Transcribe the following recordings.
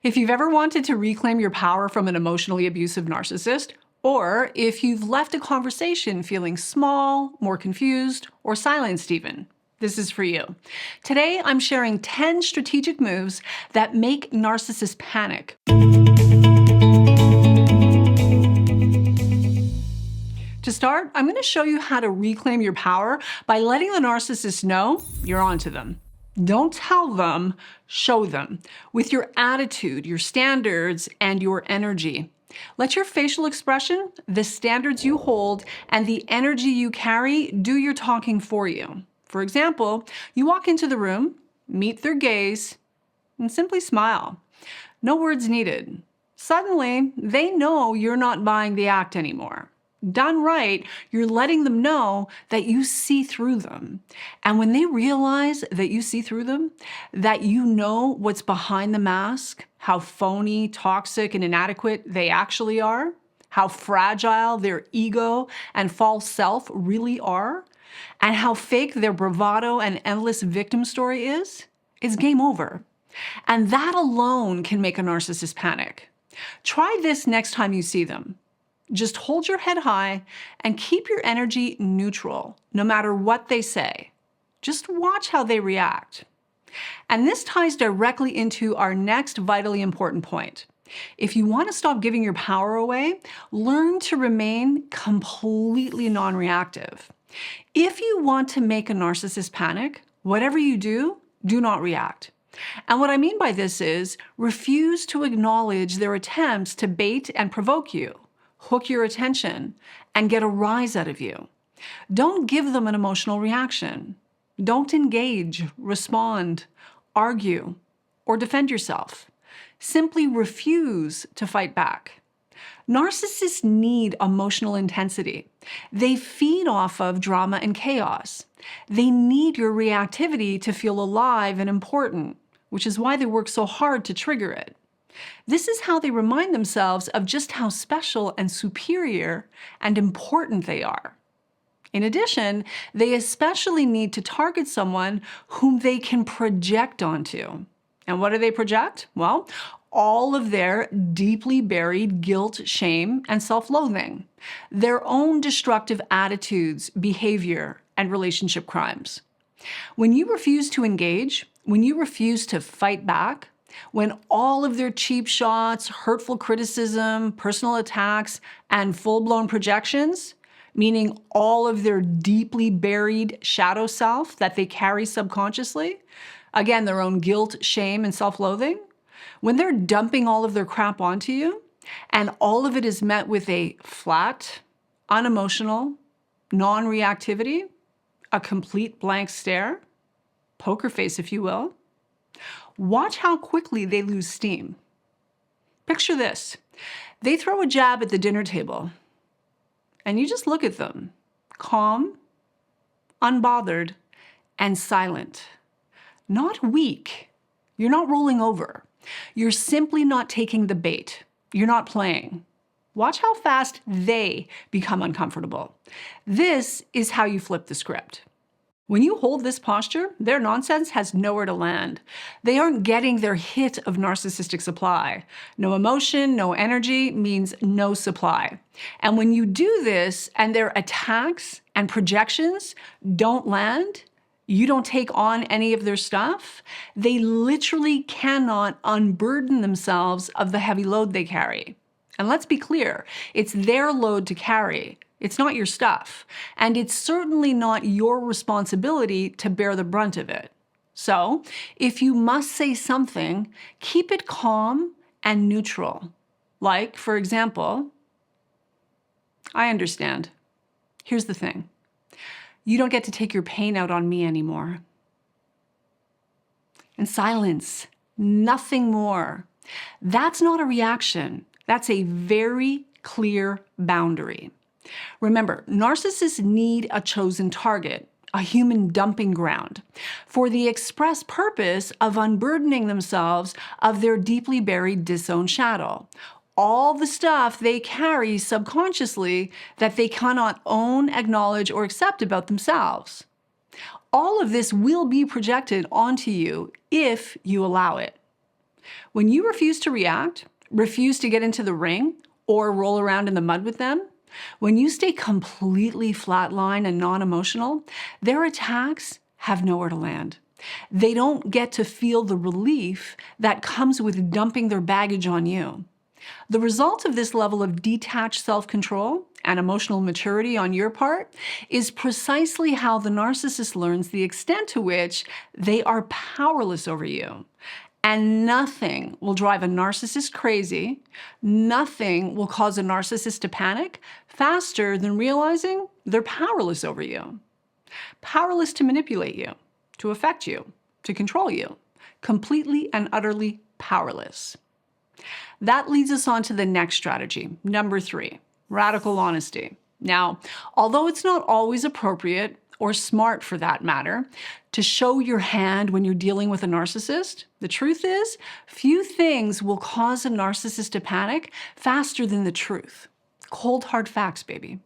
If you've ever wanted to reclaim your power from an emotionally abusive narcissist, or if you've left a conversation feeling small, more confused, or silenced even, this is for you. Today, I'm sharing 10 strategic moves that make narcissists panic. To start, I'm going to show you how to reclaim your power by letting the narcissist know you're onto them. Don't tell them, show them, with your attitude, your standards, and your energy. Let your facial expression, the standards you hold, and the energy you carry do your talking for you. For example, you walk into the room, meet their gaze, and simply smile. No words needed. Suddenly, they know you're not buying the act anymore. Done right, you're letting them know that you see through them. And when they realize that you see through them, that you know what's behind the mask, how phony, toxic, and inadequate they actually are, how fragile their ego and false self really are, and how fake their bravado and endless victim story is, it's game over. And that alone can make a narcissist panic. Try this next time you see them. Just hold your head high and keep your energy neutral, no matter what they say. Just watch how they react. And this ties directly into our next vitally important point. If you want to stop giving your power away, learn to remain completely non-reactive. If you want to make a narcissist panic, whatever you do not react. And what I mean by this is refuse to acknowledge their attempts to bait and provoke you, hook your attention, and get a rise out of you. Don't give them an emotional reaction. Don't engage, respond, argue, or defend yourself. Simply refuse to fight back. Narcissists need emotional intensity. They feed off of drama and chaos. They need your reactivity to feel alive and important, which is why they work so hard to trigger it. This is how they remind themselves of just how special and superior and important they are. In addition, they especially need to target someone whom they can project onto. And what do they project? Well, all of their deeply buried guilt, shame, and self-loathing, their own destructive attitudes, behavior, and relationship crimes. When you refuse to engage, when you refuse to fight back, when all of their cheap shots, hurtful criticism, personal attacks, and full-blown projections, meaning all of their deeply buried shadow self that they carry subconsciously, again, their own guilt, shame, and self-loathing, when they're dumping all of their crap onto you, and all of it is met with a flat, unemotional, non-reactivity, a complete blank stare, poker face if you will, watch how quickly they lose steam. Picture this. They throw a jab at the dinner table, and you just look at them, calm, unbothered, and silent. Not weak. You're not rolling over. You're simply not taking the bait. You're not playing. Watch how fast they become uncomfortable. This is how you flip the script. When you hold this posture, their nonsense has nowhere to land. They aren't getting their hit of narcissistic supply. No emotion, no energy means no supply. And when you do this and their attacks and projections don't land, you don't take on any of their stuff, they literally cannot unburden themselves of the heavy load they carry. And let's be clear, it's their load to carry. It's not your stuff. And it's certainly not your responsibility to bear the brunt of it. So, if you must say something, keep it calm and neutral. Like, for example, I understand. Here's the thing. You don't get to take your pain out on me anymore. And silence. Nothing more. That's not a reaction. That's a very clear boundary. Remember, narcissists need a chosen target, a human dumping ground, for the express purpose of unburdening themselves of their deeply buried disowned shadow. All the stuff they carry subconsciously that they cannot own, acknowledge, or accept about themselves. All of this will be projected onto you if you allow it. When you refuse to react, refuse to get into the ring, or roll around in the mud with them, when you stay completely flatline and non-emotional, their attacks have nowhere to land. They don't get to feel the relief that comes with dumping their baggage on you. The result of this level of detached self-control and emotional maturity on your part is precisely how the narcissist learns the extent to which they are powerless over you. And nothing will drive a narcissist crazy, nothing will cause a narcissist to panic faster than realizing they're powerless over you. Powerless to manipulate you, to affect you, to control you. Completely and utterly powerless. That leads us on to the next strategy, number 3, radical honesty. Now, although it's not always appropriate, or smart for that matter, to show your hand when you're dealing with a narcissist, the truth is, few things will cause a narcissist to panic faster than the truth. Cold hard facts, baby.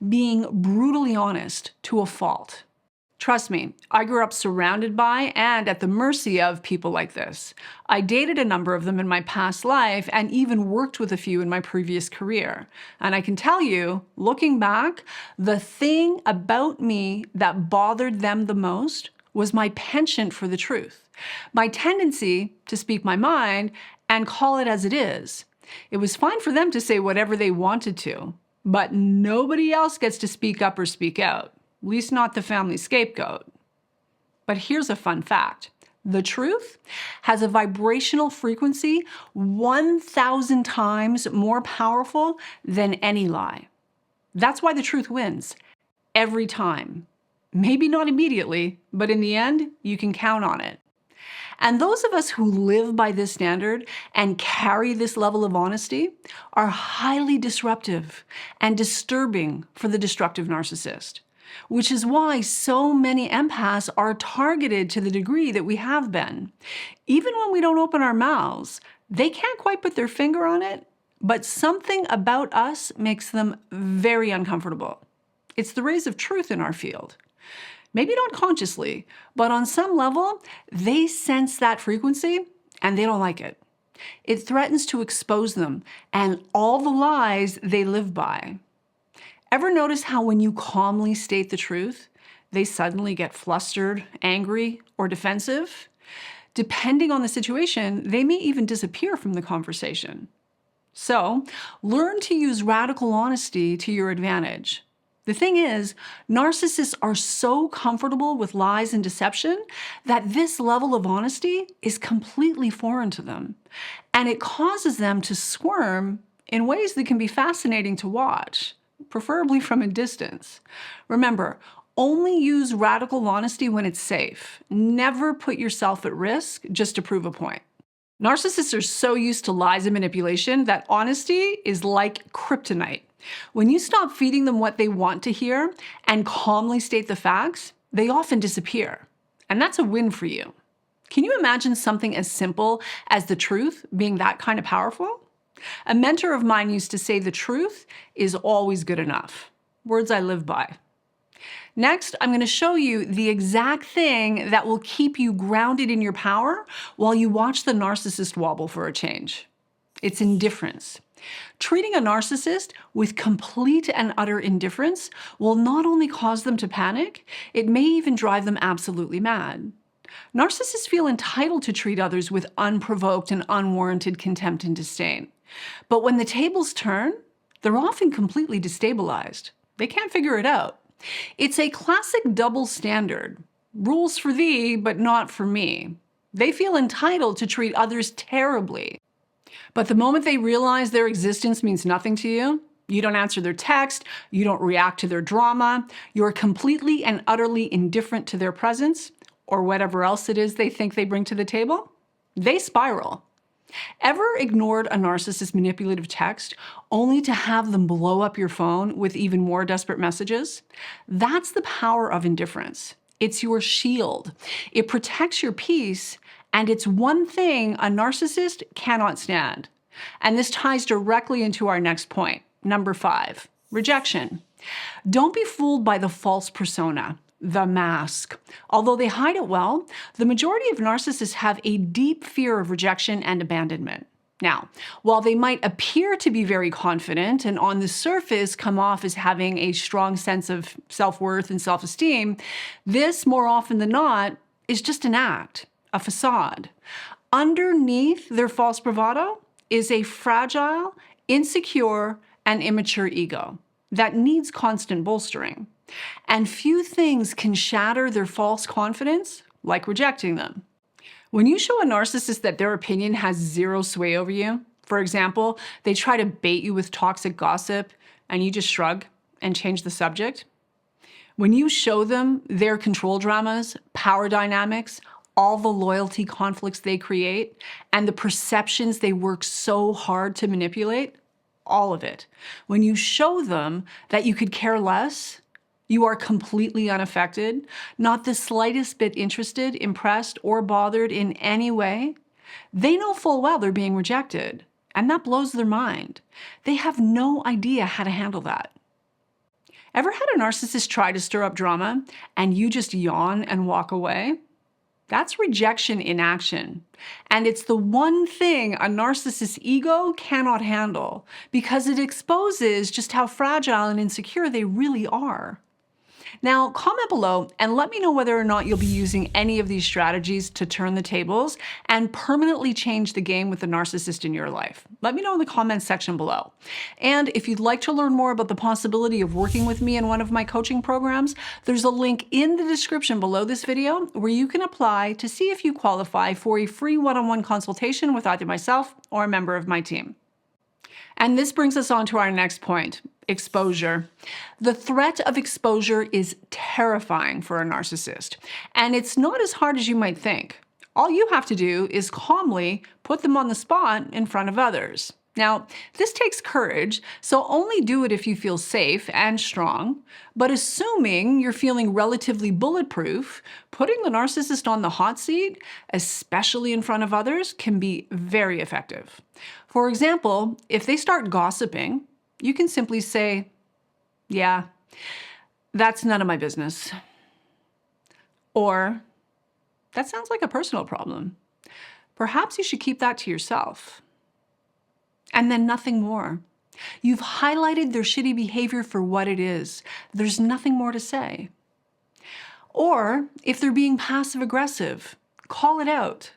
Being brutally honest to a fault. Trust me, I grew up surrounded by and at the mercy of people like this. I dated a number of them in my past life and even worked with a few in my previous career. And I can tell you, looking back, the thing about me that bothered them the most was my penchant for the truth. My tendency to speak my mind and call it as it is. It was fine for them to say whatever they wanted to, but nobody else gets to speak up or speak out. At least not the family scapegoat. But here's a fun fact. The truth has a vibrational frequency 1,000 times more powerful than any lie. That's why the truth wins. Every time. Maybe not immediately, but in the end, you can count on it. And those of us who live by this standard and carry this level of honesty are highly disruptive and disturbing for the destructive narcissist. Which is why so many empaths are targeted to the degree that we have been. Even when we don't open our mouths, they can't quite put their finger on it, but something about us makes them very uncomfortable. It's the rays of truth in our field. Maybe not consciously, but on some level, they sense that frequency and they don't like it. It threatens to expose them and all the lies they live by. Ever notice how when you calmly state the truth, they suddenly get flustered, angry, or defensive? Depending on the situation, they may even disappear from the conversation. So, learn to use radical honesty to your advantage. The thing is, narcissists are so comfortable with lies and deception that this level of honesty is completely foreign to them. And it causes them to squirm in ways that can be fascinating to watch. Preferably from a distance. Remember, only use radical honesty when it's safe. Never put yourself at risk just to prove a point. Narcissists are so used to lies and manipulation that honesty is like kryptonite. When you stop feeding them what they want to hear and calmly state the facts, they often disappear. And that's a win for you. Can you imagine something as simple as the truth being that kind of powerful? A mentor of mine used to say the truth is always good enough. Words I live by. Next, I'm going to show you the exact thing that will keep you grounded in your power while you watch the narcissist wobble for a change. It's indifference. Treating a narcissist with complete and utter indifference will not only cause them to panic, it may even drive them absolutely mad. Narcissists feel entitled to treat others with unprovoked and unwarranted contempt and disdain. But when the tables turn, they're often completely destabilized. They can't figure it out. It's a classic double standard. Rules for thee, but not for me. They feel entitled to treat others terribly. But the moment they realize their existence means nothing to you, you don't answer their text, you don't react to their drama, you're completely and utterly indifferent to their presence, or whatever else it is they think they bring to the table, they spiral. Ever ignored a narcissist's manipulative text only to have them blow up your phone with even more desperate messages? That's the power of indifference. It's your shield. It protects your peace, and it's one thing a narcissist cannot stand. And this ties directly into our next point, number 5, rejection. Don't be fooled by the false persona. The mask. Although they hide it well, the majority of narcissists have a deep fear of rejection and abandonment. Now, while they might appear to be very confident and on the surface come off as having a strong sense of self-worth and self-esteem, this, more often than not, is just an act, a facade. Underneath their false bravado is a fragile, insecure, and immature ego that needs constant bolstering. And few things can shatter their false confidence like rejecting them. When you show a narcissist that their opinion has zero sway over you, for example, they try to bait you with toxic gossip and you just shrug and change the subject. When you show them their control dramas, power dynamics, all the loyalty conflicts they create, and the perceptions they work so hard to manipulate, all of it. When you show them that you could care less, you are completely unaffected, not the slightest bit interested, impressed, or bothered in any way, they know full well they're being rejected, and that blows their mind. They have no idea how to handle that. Ever had a narcissist try to stir up drama and you just yawn and walk away? That's rejection in action. And it's the one thing a narcissist's ego cannot handle because it exposes just how fragile and insecure they really are. Now, comment below and let me know whether or not you'll be using any of these strategies to turn the tables and permanently change the game with the narcissist in your life. Let me know in the comments section below. And if you'd like to learn more about the possibility of working with me in one of my coaching programs, there's a link in the description below this video where you can apply to see if you qualify for a free one-on-one consultation with either myself or a member of my team. And this brings us on to our next point, exposure. The threat of exposure is terrifying for a narcissist, and it's not as hard as you might think. All you have to do is calmly put them on the spot in front of others. Now, this takes courage, so only do it if you feel safe and strong, but assuming you're feeling relatively bulletproof, putting the narcissist on the hot seat, especially in front of others, can be very effective. For example, if they start gossiping, you can simply say, "Yeah, that's none of my business." Or, "That sounds like a personal problem. Perhaps you should keep that to yourself." And then nothing more. You've highlighted their shitty behavior for what it is. There's nothing more to say. Or, if they're being passive-aggressive, call it out.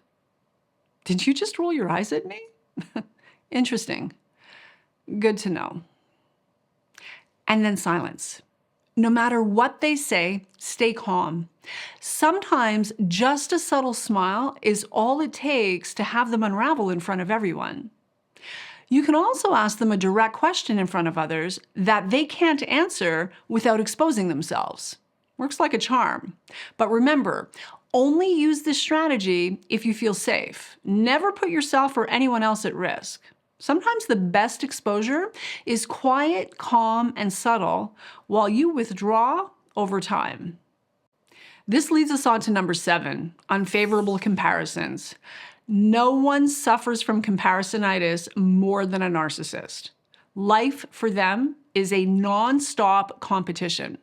"Did you just roll your eyes at me?" Interesting. Good to know. And then silence. No matter what they say, stay calm. Sometimes just a subtle smile is all it takes to have them unravel in front of everyone. You can also ask them a direct question in front of others that they can't answer without exposing themselves. Works like a charm. But remember, only use this strategy if you feel safe. Never put yourself or anyone else at risk. Sometimes the best exposure is quiet, calm, and subtle while you withdraw over time. This leads us on to number 7, unfavorable comparisons. No one suffers from comparisonitis more than a narcissist. Life for them is a non-stop competition.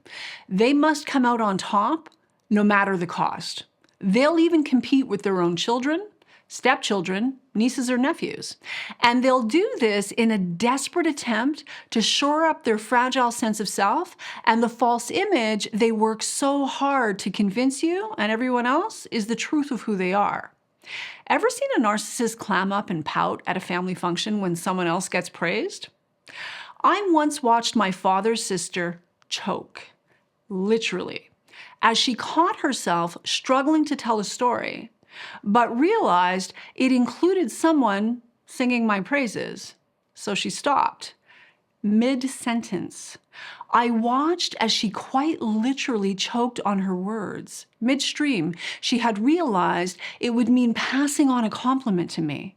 They must come out on top no matter the cost. They'll even compete with their own children, stepchildren, nieces or nephews. And they'll do this in a desperate attempt to shore up their fragile sense of self and the false image they work so hard to convince you and everyone else is the truth of who they are. Ever seen a narcissist clam up and pout at a family function when someone else gets praised? I once watched my father's sister choke, literally, as she caught herself struggling to tell a story, but realized it included someone singing my praises. So she stopped, mid-sentence. I watched as she quite literally choked on her words. Midstream, she had realized it would mean passing on a compliment to me.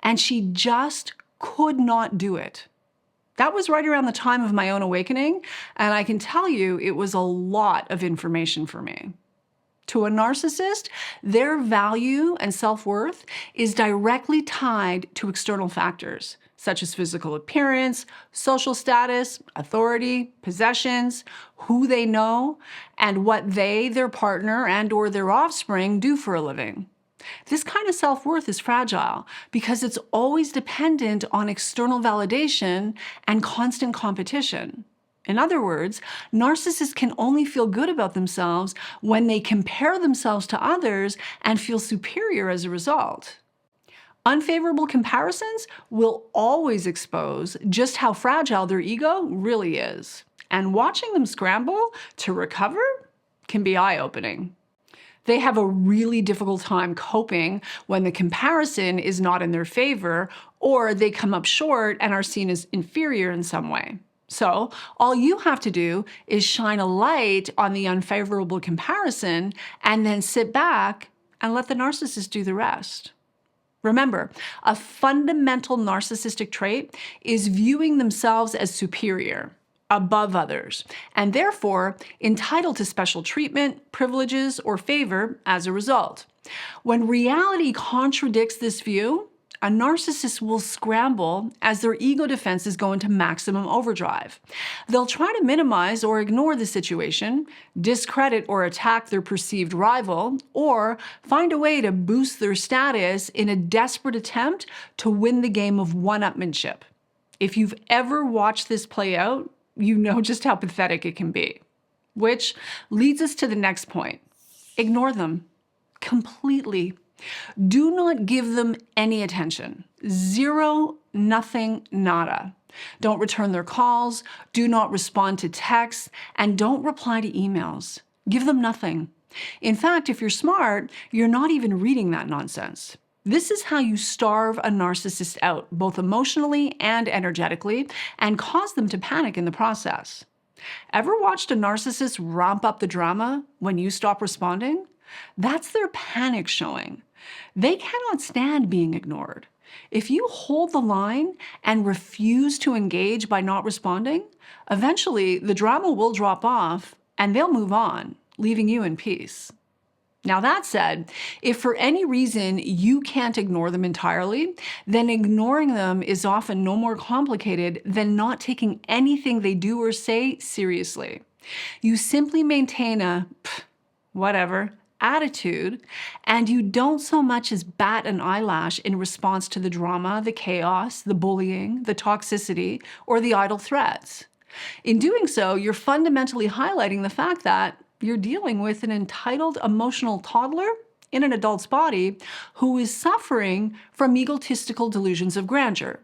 And she just could not do it. That was right around the time of my own awakening, and I can tell you it was a lot of information for me. To a narcissist, their value and self-worth is directly tied to external factors, such as physical appearance, social status, authority, possessions, who they know, and what they, their partner, and/or their offspring do for a living. This kind of self-worth is fragile because it's always dependent on external validation and constant competition. In other words, narcissists can only feel good about themselves when they compare themselves to others and feel superior as a result. Unfavorable comparisons will always expose just how fragile their ego really is. And watching them scramble to recover can be eye-opening. They have a really difficult time coping when the comparison is not in their favor, or they come up short and are seen as inferior in some way. So all you have to do is shine a light on the unfavorable comparison and then sit back and let the narcissist do the rest. Remember, a fundamental narcissistic trait is viewing themselves as superior, above others, and therefore entitled to special treatment, privileges, or favor as a result. When reality contradicts this view, a narcissist will scramble as their ego defenses go into maximum overdrive. They'll try to minimize or ignore the situation, discredit or attack their perceived rival, or find a way to boost their status in a desperate attempt to win the game of one-upmanship. If you've ever watched this play out, you know just how pathetic it can be. Which leads us to the next point. Ignore them completely. Do not give them any attention. Zero, nothing, nada. Don't return their calls, do not respond to texts, and don't reply to emails. Give them nothing. In fact, if you're smart, you're not even reading that nonsense. This is how you starve a narcissist out, both emotionally and energetically, and cause them to panic in the process. Ever watched a narcissist ramp up the drama when you stop responding? That's their panic showing. They cannot stand being ignored. If you hold the line and refuse to engage by not responding, eventually the drama will drop off and they'll move on, leaving you in peace. Now that said, if for any reason you can't ignore them entirely, then ignoring them is often no more complicated than not taking anything they do or say seriously. You simply maintain a whatever attitude, and you don't so much as bat an eyelash in response to the drama, the chaos, the bullying, the toxicity, or the idle threats. In doing so, you're fundamentally highlighting the fact that you're dealing with an entitled emotional toddler in an adult's body who is suffering from egotistical delusions of grandeur.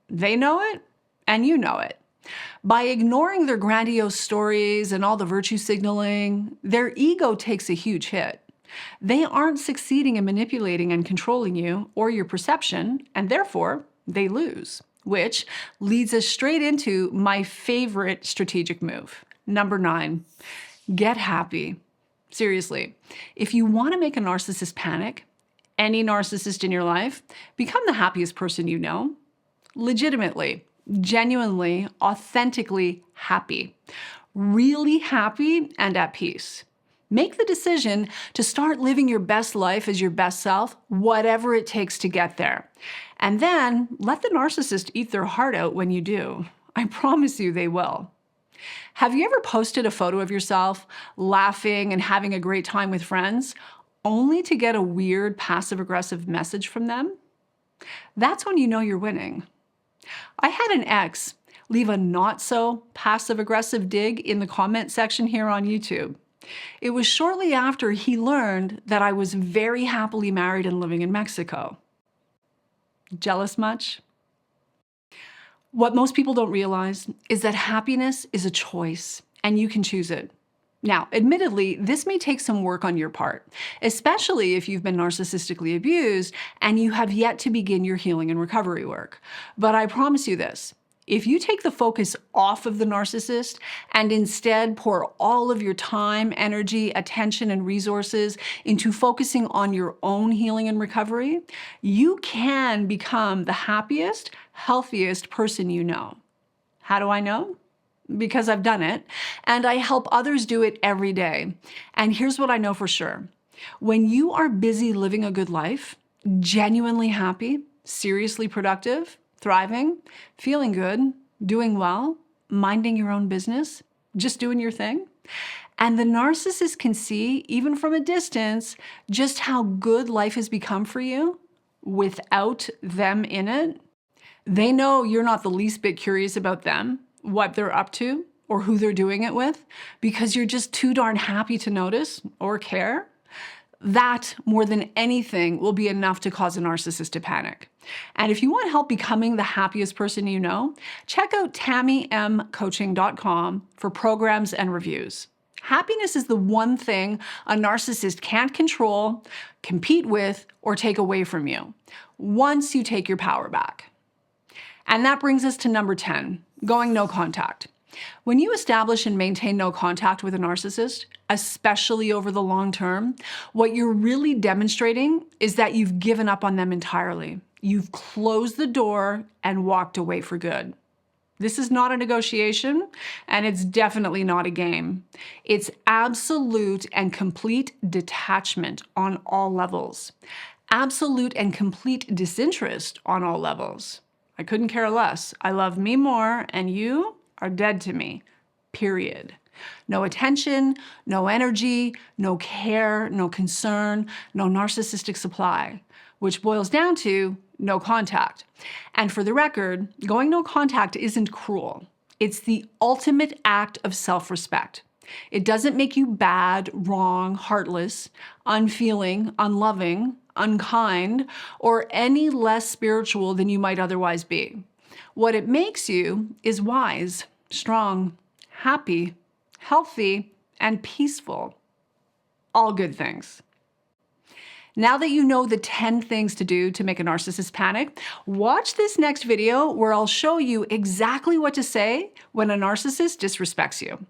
They know it, and you know it. By ignoring their grandiose stories and all the virtue signaling, their ego takes a huge hit. They aren't succeeding in manipulating and controlling you or your perception, and therefore they lose, which leads us straight into my favorite strategic move. Number 9, get happy. Seriously, if you want to make a narcissist panic, any narcissist in your life, become the happiest person you know. Legitimately, genuinely, authentically happy. Really happy and at peace. Make the decision to start living your best life as your best self, whatever it takes to get there. And then let the narcissist eat their heart out when you do. I promise you they will. Have you ever posted a photo of yourself laughing and having a great time with friends, only to get a weird passive-aggressive message from them? That's when you know you're winning. I had an ex leave a not-so passive-aggressive dig in the comment section here on YouTube. It was shortly after he learned that I was very happily married and living in Mexico. Jealous much? What most people don't realize is that happiness is a choice, and you can choose it. Now, admittedly, this may take some work on your part, especially if you've been narcissistically abused and you have yet to begin your healing and recovery work. But I promise you this, if you take the focus off of the narcissist and instead pour all of your time, energy, attention, and resources into focusing on your own healing and recovery, you can become the happiest, healthiest person you know. How do I know? because I've done it, and I help others do it every day. And here's what I know for sure. When you are busy living a good life, genuinely happy, seriously productive, thriving, feeling good, doing well, minding your own business, just doing your thing, and the narcissist can see, even from a distance, just how good life has become for you without them in it. They know you're not the least bit curious about them, what they're up to, or who they're doing it with, because you're just too darn happy to notice or care. That, more than anything, will be enough to cause a narcissist to panic. And if you want help becoming the happiest person you know, check out TamieMCoaching.com for programs and reviews. Happiness is the one thing a narcissist can't control, compete with, or take away from you once you take your power back. And that brings us to number 10, going no contact. When you establish and maintain no contact with a narcissist, especially over the long term, what you're really demonstrating is that you've given up on them entirely. You've closed the door and walked away for good. This is not a negotiation, and it's definitely not a game. It's absolute and complete detachment on all levels. Absolute and complete disinterest on all levels. I couldn't care less. I love me more, and you are dead to me, period. No attention, no energy, no care, no concern, no narcissistic supply, which boils down to no contact. And for the record, going no contact isn't cruel. It's the ultimate act of self-respect. It doesn't make you bad, wrong, heartless, unfeeling, unloving, unkind, or any less spiritual than you might otherwise be. What it makes you is wise, strong, happy, healthy, and peaceful. All good things. Now that you know the 10 things to do to make a narcissist panic, watch this next video where I'll show you exactly what to say when a narcissist disrespects you.